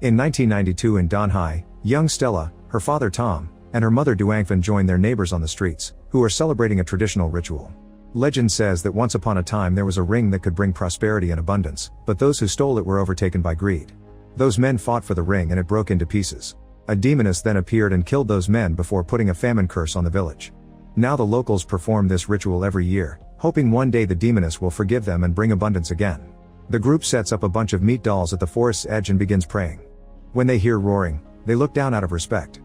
In 1992 in Donhai, young Stella, her father Tom, and her mother Duangfen join their neighbors on the streets, who are celebrating a traditional ritual. Legend says that once upon a time there was a ring that could bring prosperity and abundance, but those who stole it were overtaken by greed. Those men fought for the ring and it broke into pieces. A demoness then appeared and killed those men before putting a famine curse on the village. Now the locals perform this ritual every year, hoping one day the demoness will forgive them and bring abundance again. The group sets up a bunch of meat dolls at the forest's edge and begins praying. When they hear roaring, they look down out of respect.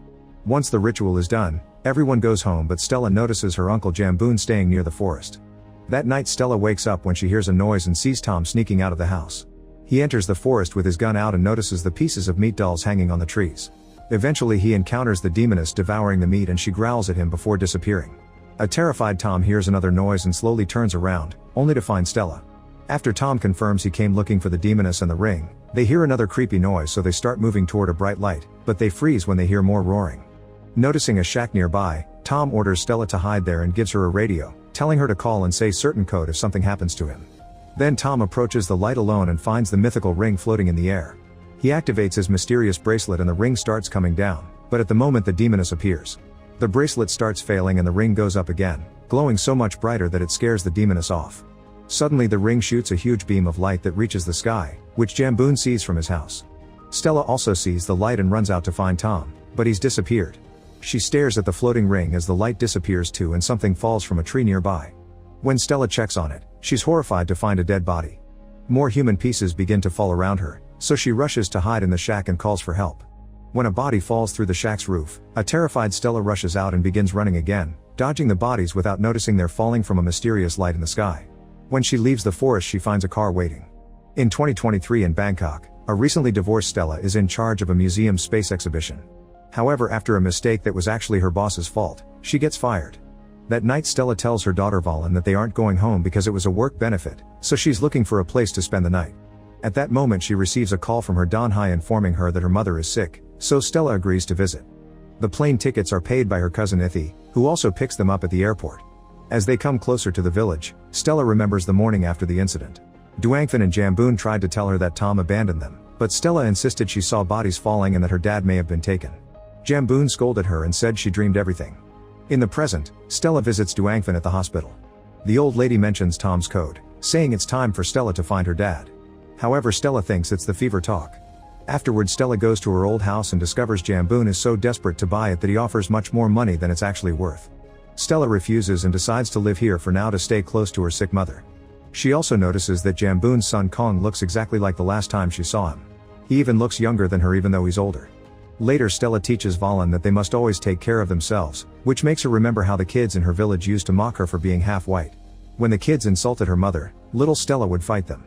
Once the ritual is done, everyone goes home, but Stella notices her uncle Jamboon staying near the forest. That night Stella wakes up when she hears a noise and sees Tom sneaking out of the house. He enters the forest with his gun out and notices the pieces of meat dolls hanging on the trees. Eventually he encounters the demoness devouring the meat and she growls at him before disappearing. A terrified Tom hears another noise and slowly turns around, only to find Stella. After Tom confirms he came looking for the demoness and the ring, they hear another creepy noise, so they start moving toward a bright light, but they freeze when they hear more roaring. Noticing a shack nearby, Tom orders Stella to hide there and gives her a radio, telling her to call and say certain code if something happens to him. Then Tom approaches the light alone and finds the mythical ring floating in the air. He activates his mysterious bracelet and the ring starts coming down, but at the moment the demoness appears. The bracelet starts failing and the ring goes up again, glowing so much brighter that it scares the demoness off. Suddenly the ring shoots a huge beam of light that reaches the sky, which Jamboon sees from his house. Stella also sees the light and runs out to find Tom, but he's disappeared. She stares at the floating ring as the light disappears too and something falls from a tree nearby. When Stella checks on it, she's horrified to find a dead body. More human pieces begin to fall around her, so she rushes to hide in the shack and calls for help. When a body falls through the shack's roof, a terrified Stella rushes out and begins running again, dodging the bodies without noticing they're falling from a mysterious light in the sky. When she leaves the forest she finds a car waiting. In 2023 in Bangkok, a recently divorced Stella is in charge of a museum space exhibition. However, after a mistake that was actually her boss's fault, she gets fired. That night Stella tells her daughter Valen that they aren't going home because it was a work benefit, so she's looking for a place to spend the night. At that moment she receives a call from her Donhai informing her that her mother is sick, so Stella agrees to visit. The plane tickets are paid by her cousin Ithi, who also picks them up at the airport. As they come closer to the village, Stella remembers the morning after the incident. Duangfen and Jamboon tried to tell her that Tom abandoned them, but Stella insisted she saw bodies falling and that her dad may have been taken. Jamboon scolded her and said she dreamed everything. In the present, Stella visits Duangfen at the hospital. The old lady mentions Tom's code, saying it's time for Stella to find her dad. However, Stella thinks it's the fever talk. Afterwards Stella goes to her old house and discovers Jamboon is so desperate to buy it that he offers much more money than it's actually worth. Stella refuses and decides to live here for now to stay close to her sick mother. She also notices that Jamboon's son Kong looks exactly like the last time she saw him. He even looks younger than her even though he's older. Later Stella teaches Valen that they must always take care of themselves, which makes her remember how the kids in her village used to mock her for being half white. When the kids insulted her mother, little Stella would fight them.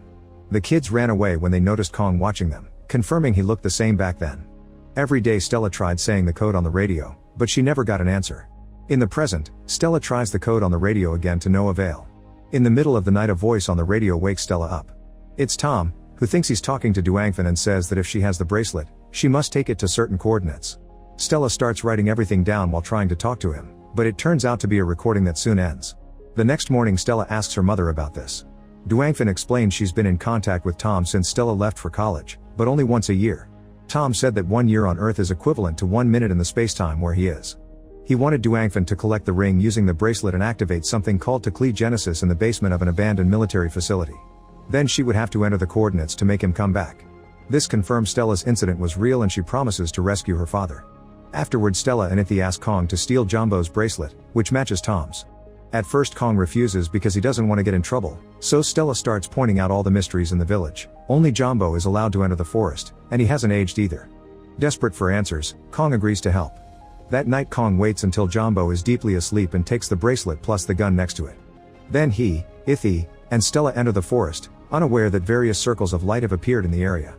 The kids ran away when they noticed Kong watching them, confirming he looked the same back then. Every day Stella tried saying the code on the radio, but she never got an answer. In the present, Stella tries the code on the radio again to no avail. In the middle of the night a voice on the radio wakes Stella up. It's Tom, who thinks he's talking to Duangfen and says that if she has the bracelet, she must take it to certain coordinates. Stella starts writing everything down while trying to talk to him, but it turns out to be a recording that soon ends. The next morning Stella asks her mother about this. Duangfen explains she's been in contact with Tom since Stella left for college, but only once a year. Tom said that 1 year on Earth is equivalent to 1 minute in the spacetime where he is. He wanted Duangfen to collect the ring using the bracelet and activate something called Tekli Genesis in the basement of an abandoned military facility. Then she would have to enter the coordinates to make him come back. This confirms Stella's incident was real and she promises to rescue her father. Afterwards Stella and Ithi ask Kong to steal Jumbo's bracelet, which matches Tom's. At first Kong refuses because he doesn't want to get in trouble, so Stella starts pointing out all the mysteries in the village. Only Jumbo is allowed to enter the forest, and he hasn't aged either. Desperate for answers, Kong agrees to help. That night Kong waits until Jumbo is deeply asleep and takes the bracelet plus the gun next to it. Then he, Ithi, and Stella enter the forest, unaware that various circles of light have appeared in the area.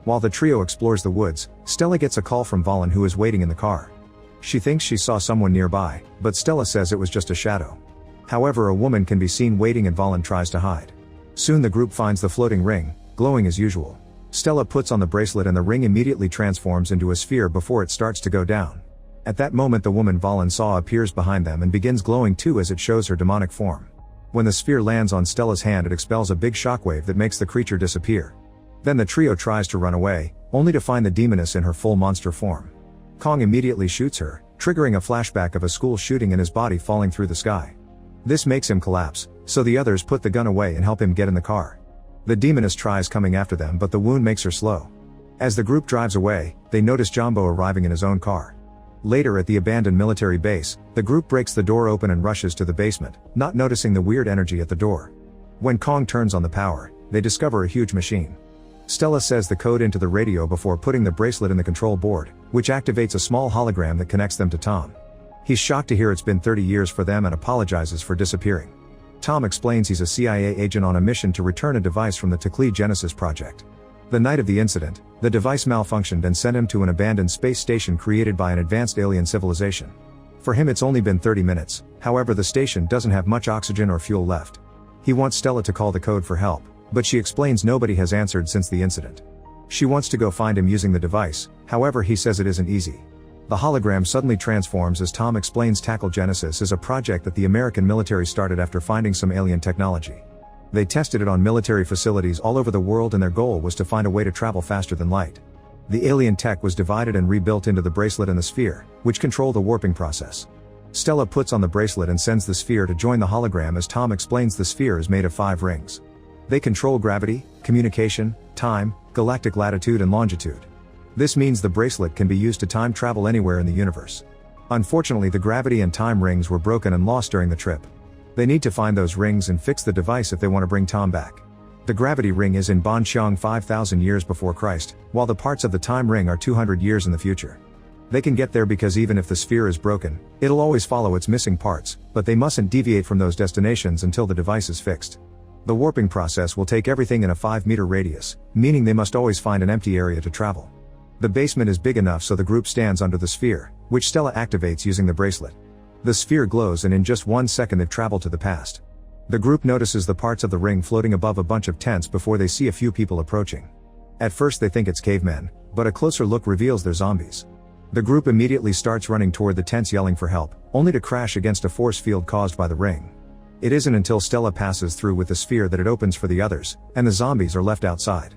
While the trio explores the woods, Stella gets a call from Valen who is waiting in the car. She thinks she saw someone nearby, but Stella says it was just a shadow. However, a woman can be seen waiting and Valen tries to hide. Soon the group finds the floating ring, glowing as usual. Stella puts on the bracelet and the ring immediately transforms into a sphere before it starts to go down. At that moment the woman Valen saw appears behind them and begins glowing too as it shows her demonic form. When the sphere lands on Stella's hand it expels a big shockwave that makes the creature disappear. Then the trio tries to run away, only to find the demoness in her full monster form. Kong immediately shoots her, triggering a flashback of a school shooting and his body falling through the sky. This makes him collapse, so the others put the gun away and help him get in the car. The demoness tries coming after them, but the wound makes her slow. As the group drives away, they notice Jumbo arriving in his own car. Later at the abandoned military base, the group breaks the door open and rushes to the basement, not noticing the weird energy at the door. When Kong turns on the power, they discover a huge machine. Stella says the code into the radio before putting the bracelet in the control board, which activates a small hologram that connects them to Tom. He's shocked to hear it's been 30 years for them and apologizes for disappearing. Tom explains he's a CIA agent on a mission to return a device from the Teklee Genesis project. The night of the incident, the device malfunctioned and sent him to an abandoned space station created by an advanced alien civilization. For him it's only been 30 minutes, however the station doesn't have much oxygen or fuel left. He wants Stella to call the code for help, but she explains nobody has answered since the incident. She wants to go find him using the device, however he says it isn't easy. The hologram suddenly transforms as Tom explains Teklee Genesis is a project that the American military started after finding some alien technology. They tested it on military facilities all over the world and their goal was to find a way to travel faster than light. The alien tech was divided and rebuilt into the bracelet and the sphere, which control the warping process. Stella puts on the bracelet and sends the sphere to join the hologram as Tom explains the sphere is made of 5 rings. They control gravity, communication, time, galactic latitude and longitude. This means the bracelet can be used to time travel anywhere in the universe. Unfortunately, the gravity and time rings were broken and lost during the trip. They need to find those rings and fix the device if they want to bring Tom back. The gravity ring is in Banqiang 5,000 years before Christ, while the parts of the time ring are 200 years in the future. They can get there because even if the sphere is broken, it'll always follow its missing parts, but they mustn't deviate from those destinations until the device is fixed. The warping process will take everything in a 5-meter radius, meaning they must always find an empty area to travel. The basement is big enough so the group stands under the sphere, which Stella activates using the bracelet. The sphere glows and in just 1 second they've traveled to the past. The group notices the parts of the ring floating above a bunch of tents before they see a few people approaching. At first they think it's cavemen, but a closer look reveals they're zombies. The group immediately starts running toward the tents yelling for help, only to crash against a force field caused by the ring. It isn't until Stella passes through with the sphere that it opens for the others, and the zombies are left outside.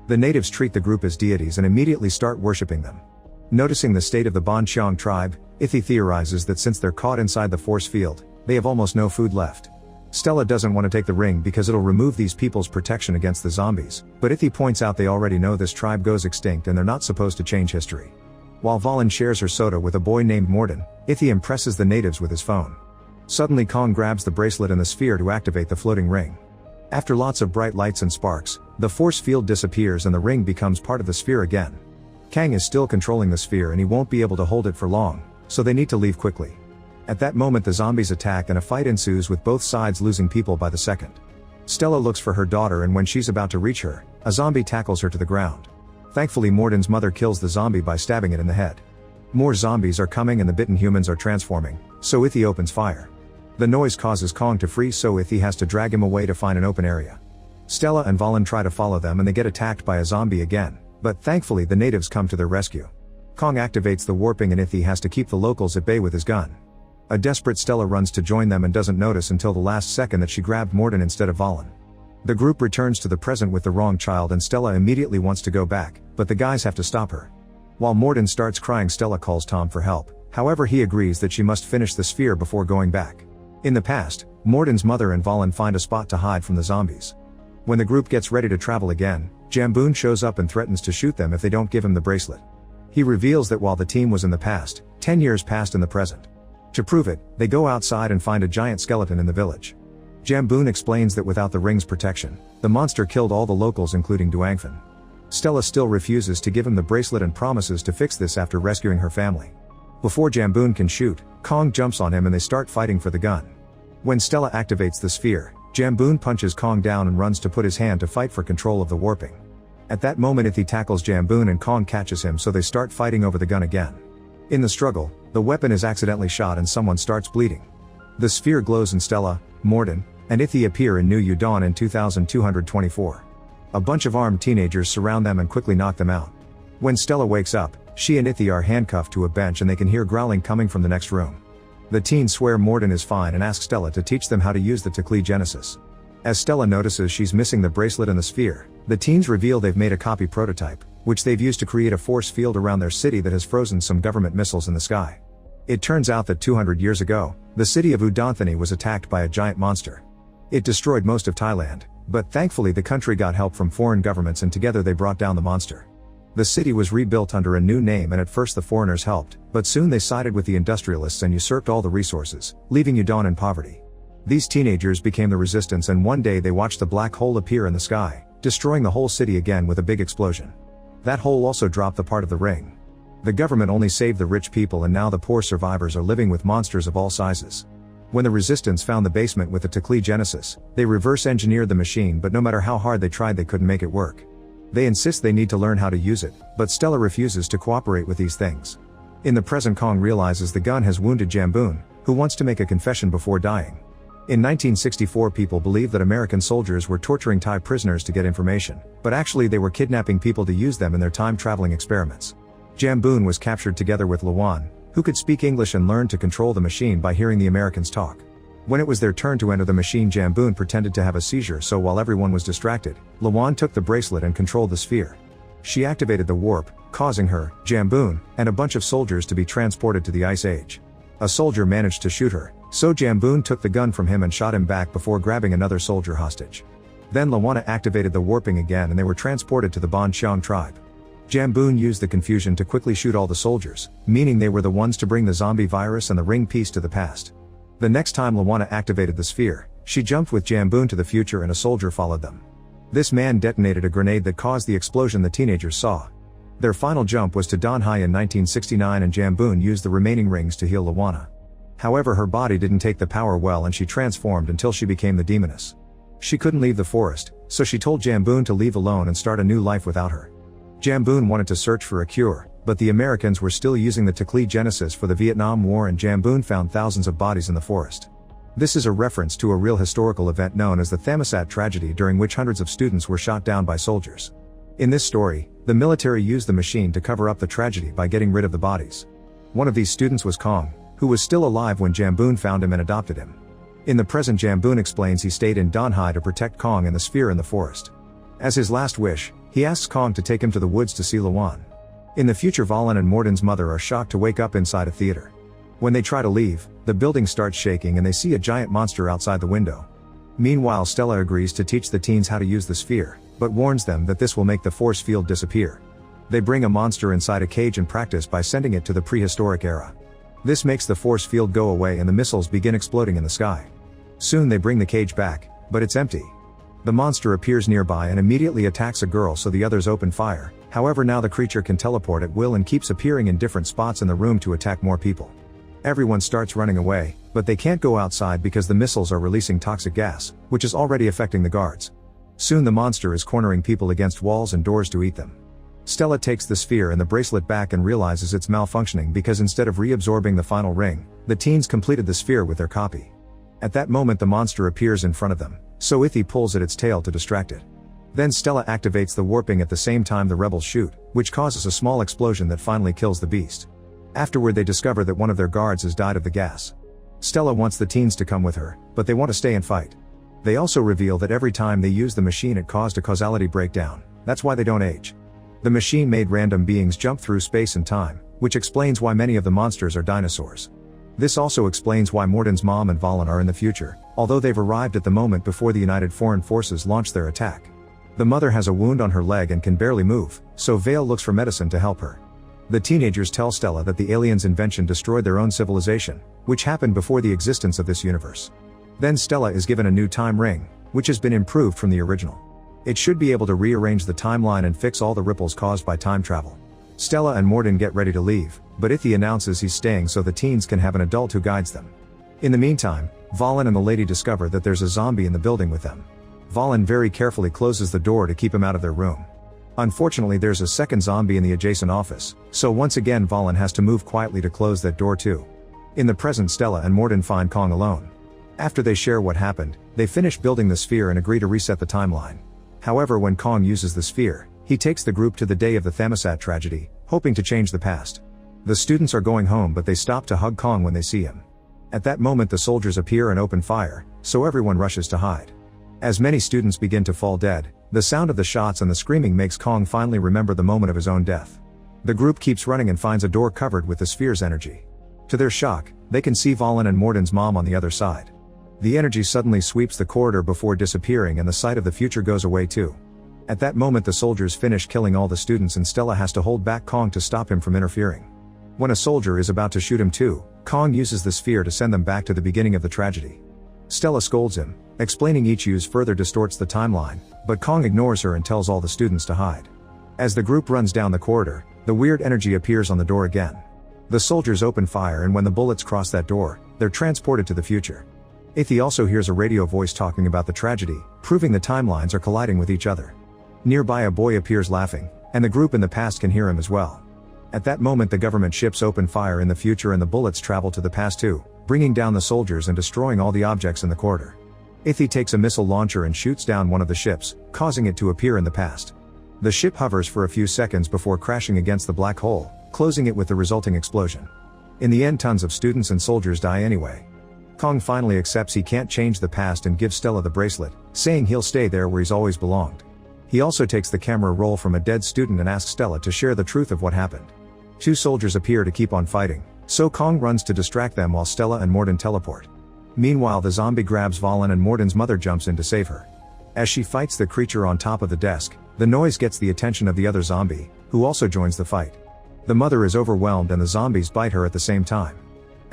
The natives treat the group as deities and immediately start worshipping them. Noticing the state of the Banqiang tribe, Ithi theorizes that since they're caught inside the force field, they have almost no food left. Stella doesn't want to take the ring because it'll remove these people's protection against the zombies, but Ithi points out they already know this tribe goes extinct and they're not supposed to change history. While Valen shares her soda with a boy named Morden, Ithi impresses the natives with his phone. Suddenly Kong grabs the bracelet and the sphere to activate the floating ring. After lots of bright lights and sparks, the force field disappears and the ring becomes part of the sphere again. Kang is still controlling the sphere and he won't be able to hold it for long, so they need to leave quickly. At that moment the zombies attack and a fight ensues with both sides losing people by the second. Stella looks for her daughter and when she's about to reach her, a zombie tackles her to the ground. Thankfully Morden's mother kills the zombie by stabbing it in the head. More zombies are coming and the bitten humans are transforming, so Ithi opens fire. The noise causes Kong to freeze so Ithi has to drag him away to find an open area. Stella and Valen try to follow them and they get attacked by a zombie again, but thankfully the natives come to their rescue. Kong activates the warping and Ithi has to keep the locals at bay with his gun. A desperate Stella runs to join them and doesn't notice until the last second that she grabbed Morden instead of Valen. The group returns to the present with the wrong child and Stella immediately wants to go back, but the guys have to stop her. While Morden starts crying, Stella calls Tom for help, however he agrees that she must finish the sphere before going back. In the past, Morden's mother and Valen find a spot to hide from the zombies. When the group gets ready to travel again, Jamboon shows up and threatens to shoot them if they don't give him the bracelet. He reveals that while the team was in the past, 10 years passed in the present. To prove it, they go outside and find a giant skeleton in the village. Jamboon explains that without the ring's protection, the monster killed all the locals including Duangfen. Stella still refuses to give him the bracelet and promises to fix this after rescuing her family. Before Jamboon can shoot, Kong jumps on him and they start fighting for the gun. When Stella activates the sphere, Jamboon punches Kong down and runs to put his hand to fight for control of the warping. At that moment Ithi tackles Jamboon and Kong catches him so they start fighting over the gun again. In the struggle, the weapon is accidentally shot and someone starts bleeding. The sphere glows and Stella, Morden, and Ithi appear in New Udon in 2224. A bunch of armed teenagers surround them and quickly knock them out. When Stella wakes up, she and Ithi are handcuffed to a bench and they can hear growling coming from the next room. The teens swear Morden is fine and ask Stella to teach them how to use the Teklee Genesis. As Stella notices she's missing the bracelet and the sphere, the teens reveal they've made a copy prototype, which they've used to create a force field around their city that has frozen some government missiles in the sky. It turns out that 200 years ago, the city of Udanthani was attacked by a giant monster. It destroyed most of Thailand, but thankfully the country got help from foreign governments and together they brought down the monster. The city was rebuilt under a new name and at first the foreigners helped, but soon they sided with the industrialists and usurped all the resources, leaving Udon in poverty. These teenagers became the resistance and one day they watched the black hole appear in the sky, destroying the whole city again with a big explosion. That hole also dropped the part of the ring. The government only saved the rich people and now the poor survivors are living with monsters of all sizes. When the resistance found the basement with the Teklee Genesis, they reverse engineered the machine but no matter how hard they tried they couldn't make it work. They insist they need to learn how to use it, but Stella refuses to cooperate with these things. In the present Kong realizes the gun has wounded Jamboon, who wants to make a confession before dying. In 1964 people believed that American soldiers were torturing Thai prisoners to get information, but actually they were kidnapping people to use them in their time-traveling experiments. Jamboon was captured together with Lawan, who could speak English and learned to control the machine by hearing the Americans talk. When it was their turn to enter the machine, Jamboon pretended to have a seizure, so while everyone was distracted, Lawan took the bracelet and controlled the sphere. She activated the warp, causing her, Jamboon, and a bunch of soldiers to be transported to the Ice Age. A soldier managed to shoot her, so Jamboon took the gun from him and shot him back before grabbing another soldier hostage. Then Lawana activated the warping again and they were transported to the Bon Cheong tribe. Jamboon used the confusion to quickly shoot all the soldiers, meaning they were the ones to bring the zombie virus and the ring piece to the past. The next time Lawana activated the sphere, she jumped with Jamboon to the future and a soldier followed them. This man detonated a grenade that caused the explosion the teenagers saw. Their final jump was to Don Hai in 1969 and Jamboon used the remaining rings to heal Lawana. However, her body didn't take the power well and she transformed until she became the demoness. She couldn't leave the forest, so she told Jamboon to leave alone and start a new life without her. Jamboon wanted to search for a cure, but the Americans were still using the Teklee Genesis for the Vietnam War and Jamboon found thousands of bodies in the forest. This is a reference to a real historical event known as the Thammasat tragedy, during which hundreds of students were shot down by soldiers. In this story, the military used the machine to cover up the tragedy by getting rid of the bodies. One of these students was Kong, who was still alive when Jamboon found him and adopted him. In the present, Jamboon explains he stayed in Don Hai to protect Kong and the sphere in the forest. As his last wish, he asks Kong to take him to the woods to see Lawan. In the future, Valen and Morden's mother are shocked to wake up inside a theater. When they try to leave, the building starts shaking and they see a giant monster outside the window. Meanwhile, Stella agrees to teach the teens how to use the sphere, but warns them that this will make the force field disappear. They bring a monster inside a cage and practice by sending it to the prehistoric era. This makes the force field go away and the missiles begin exploding in the sky. Soon they bring the cage back, but it's empty. The monster appears nearby and immediately attacks a girl, so the others open fire. However, now the creature can teleport at will and keeps appearing in different spots in the room to attack more people. Everyone starts running away, but they can't go outside because the missiles are releasing toxic gas, which is already affecting the guards. Soon the monster is cornering people against walls and doors to eat them. Stella takes the sphere and the bracelet back and realizes it's malfunctioning because instead of reabsorbing the final ring, the teens completed the sphere with their copy. At that moment the monster appears in front of them, so Ithi pulls at its tail to distract it. Then Stella activates the warping at the same time the rebels shoot, which causes a small explosion that finally kills the beast. Afterward they discover that one of their guards has died of the gas. Stella wants the teens to come with her, but they want to stay and fight. They also reveal that every time they use the machine it caused a causality breakdown, that's why they don't age. The machine made random beings jump through space and time, which explains why many of the monsters are dinosaurs. This also explains why Morden's mom and Valen are in the future, although they've arrived at the moment before the United Foreign Forces launch their attack. The mother has a wound on her leg and can barely move, so Vale looks for medicine to help her. The teenagers tell Stella that the aliens' invention destroyed their own civilization, which happened before the existence of this universe. Then Stella is given a new time ring, which has been improved from the original. It should be able to rearrange the timeline and fix all the ripples caused by time travel. Stella and Morden get ready to leave, but Ithi announces he's staying so the teens can have an adult who guides them. In the meantime, Valen and the lady discover that there's a zombie in the building with them. Valen very carefully closes the door to keep him out of their room. Unfortunately, there's a second zombie in the adjacent office, so once again Valen has to move quietly to close that door too. In the present, Stella and Morden find Kong alone. After they share what happened, they finish building the sphere and agree to reset the timeline. However, when Kong uses the sphere, he takes the group to the day of the Thammasat tragedy, hoping to change the past. The students are going home, but they stop to hug Kong when they see him. At that moment the soldiers appear and open fire, so everyone rushes to hide. As many students begin to fall dead, The sound of the shots and the screaming makes Kong finally remember the moment of his own death. The group keeps running and finds a door covered with the sphere's energy. To their shock, they can see Valen and Morden's mom on the other side. The energy suddenly sweeps the corridor before disappearing, and the sight of the future goes away too. At that moment the soldiers finish killing all the students and Stella has to hold back Kong to stop him from interfering. When a soldier is about to shoot him too, Kong uses the sphere to send them back to the beginning of the tragedy. Stella scolds him, explaining each use further distorts the timeline, but Kong ignores her and tells all the students to hide. As the group runs down the corridor, the weird energy appears on the door again. The soldiers open fire, and when the bullets cross that door, they're transported to the future. Ithy also hears a radio voice talking about the tragedy, proving the timelines are colliding with each other. Nearby a boy appears laughing, and the group in the past can hear him as well. At that moment the government ships open fire in the future and the bullets travel to the past too, bringing down the soldiers and destroying all the objects in the corridor. Ithy takes a missile launcher and shoots down one of the ships, causing it to appear in the past. The ship hovers for a few seconds before crashing against the black hole, closing it with the resulting explosion. In the end tons of students and soldiers die anyway. Kong finally accepts he can't change the past and gives Stella the bracelet, saying he'll stay there where he's always belonged. He also takes the camera roll from a dead student and asks Stella to share the truth of what happened. Two soldiers appear to keep on fighting, so Kong runs to distract them while Stella and Morden teleport. Meanwhile the zombie grabs Valen and Morden's mother jumps in to save her. As she fights the creature on top of the desk, the noise gets the attention of the other zombie, who also joins the fight. The mother is overwhelmed and the zombies bite her at the same time.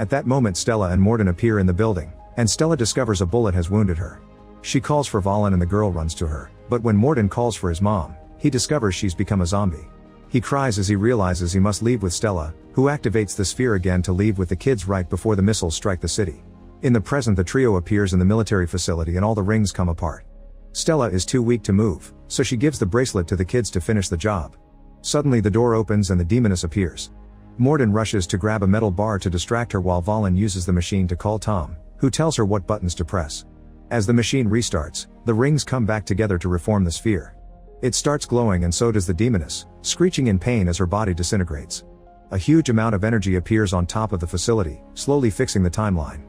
At that moment Stella and Morden appear in the building, and Stella discovers a bullet has wounded her. She calls for Valen and the girl runs to her, but when Morden calls for his mom, he discovers she's become a zombie. He cries as he realizes he must leave with Stella, who activates the sphere again to leave with the kids right before the missiles strike the city. In the present the trio appears in the military facility and all the rings come apart. Stella is too weak to move, so she gives the bracelet to the kids to finish the job. Suddenly the door opens and the demoness appears. Morden rushes to grab a metal bar to distract her while Valen uses the machine to call Tom, who tells her what buttons to press. As the machine restarts, the rings come back together to reform the sphere. It starts glowing and so does the demoness, screeching in pain as her body disintegrates. A huge amount of energy appears on top of the facility, slowly fixing the timeline.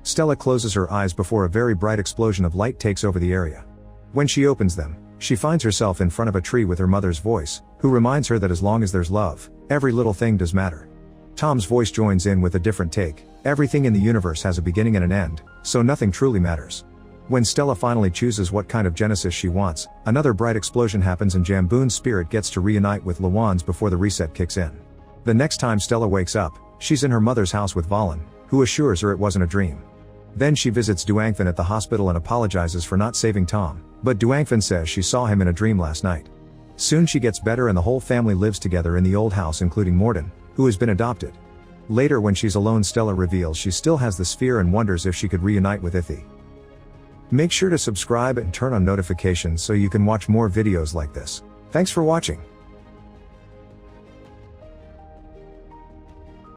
Stella closes her eyes before a very bright explosion of light takes over the area. When she opens them, she finds herself in front of a tree with her mother's voice, who reminds her that as long as there's love, every little thing does matter. Tom's voice joins in with a different take: everything in the universe has a beginning and an end, so nothing truly matters. When Stella finally chooses what kind of Genesis she wants, another bright explosion happens and Jamboon's spirit gets to reunite with Lawan's before the reset kicks in. The next time Stella wakes up, she's in her mother's house with Valen, who assures her it wasn't a dream. Then she visits Duangfan at the hospital and apologizes for not saving Tom, but Duangfan says she saw him in a dream last night. Soon she gets better and the whole family lives together in the old house including Morden, who has been adopted. Later when she's alone Stella reveals she still has the sphere and wonders if she could reunite with Ithy. Make sure to subscribe and turn on notifications so you can watch more videos like this. Thanks for watching.